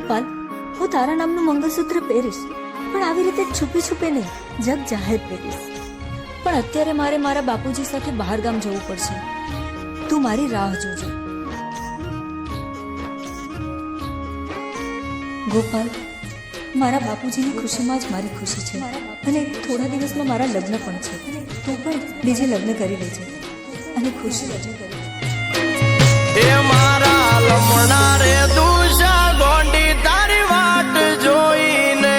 ગોપાલ, હું તારા નામનું મંગળસૂત્ર પહેરીશ, પણ આવી રીતે છુપે છુપે નહીં, જગ જાહેર પહેરીશ. પણ અત્યારે મારે મારા બાપુજી સાથે બહાર ગામ જવું પડશે. તું મારી રાહ જોજો. ગોપાલ, મારા બાપુજીની ખુશીમાં જ મારી ખુશી છે, અને થોડા દિવસમાં મારા લગ્ન પણ છે. તું પણ બીજે લગ્ન કરી લેજે અને ખુશી રજૂ કરી. એ મારા લમણા રે દુષા ગોંડી તારી વાટ જોઈને,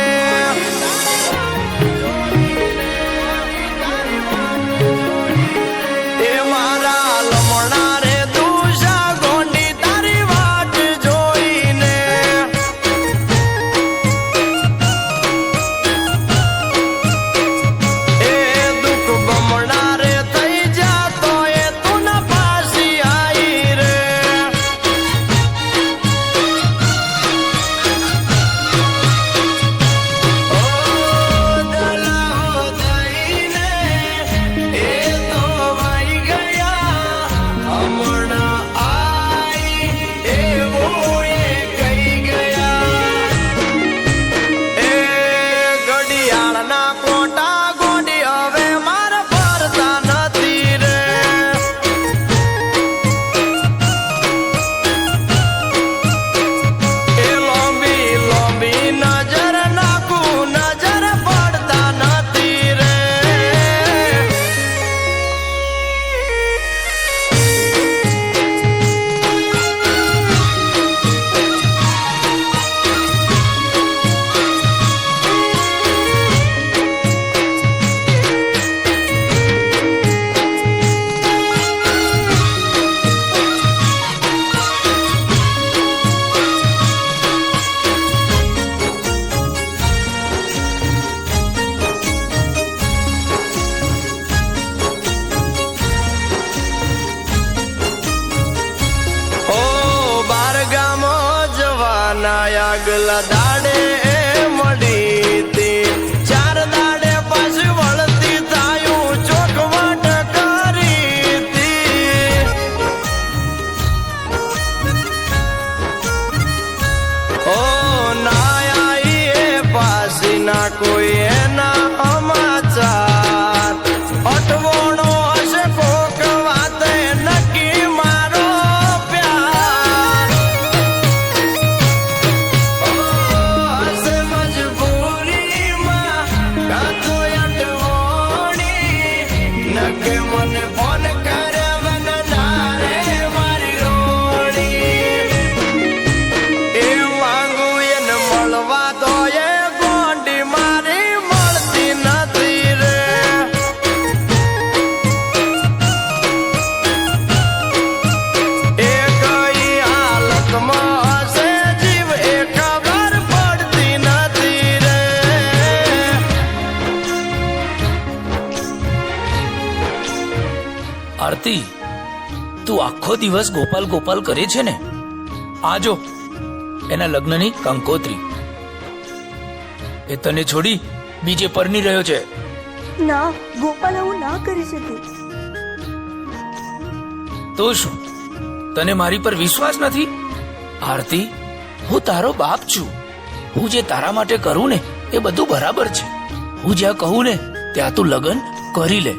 એ મારા લમણા રે દુષા ગોંડી તારી વાટ જોઈને, એ દુઃખ બમણા રે થઈ જાતો એ તું ના પાસી આઈ રે. આગલા દાડે મળી તી, 4 દાડે પાછી વળતી થાયું ચોખવટ કરી તી. ઓ નાયા એ પાછી ના કોઈ એના સમાચાર, અટવણો હશે કોક વાતે નક્કી મારો પ્યાર. મને ફોન કરે વગનારે મારી રોડી, એ માંગુ એને મળવા તો એ ગોંડી મારી મળતી નથી રે. એ કઈ હાલતમાં હશે જીવ એ ખબર પડતી નથી રે. આરતી, તું આખો દિવસ ગોપાલ ગોપાલ કરે છે ને? આજો એના લગ્નની કંકોત્રી. એ તને છોડી બીજે પરણી રહ્યો છે. ના ગોપાલ, હું ના કરી શકું. તો શું, તને મારી પર વિશ્વાસ નથી? આરતી, હું તારો બાપ છું. હું જે તારા માટે કરું ને એ બધું બરાબર છે. હું જ્યાં કહું ને ત્યાં તું લગ્ન કરી લે.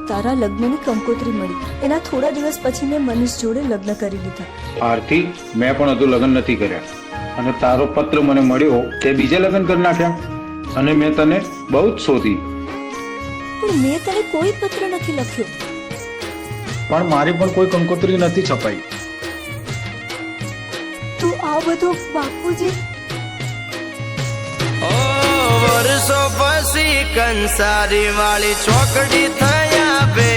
તારા લગ્નની કંકોત્રી મળી, એના થોડા દિવસ પછી મેં મનીષ જોડે લગ્ન કરી લીધા. આરતી, મેં પણ હજુ લગ્ન નથી કર્યા, અને તારો પત્ર મને મળ્યો તે બીજે લગ્ન કરી નાખ્યા, અને મેં તને બહુ જ શોધી. પણ મેં તને કોઈ પત્ર નથી લખ્યો. પણ મારી પણ કોઈ કંકોત્રી નથી છપાઈ. તું આ બધું બાપુજી. વર્ષો પછી કંસારી વાળી ચોકડી થયા બે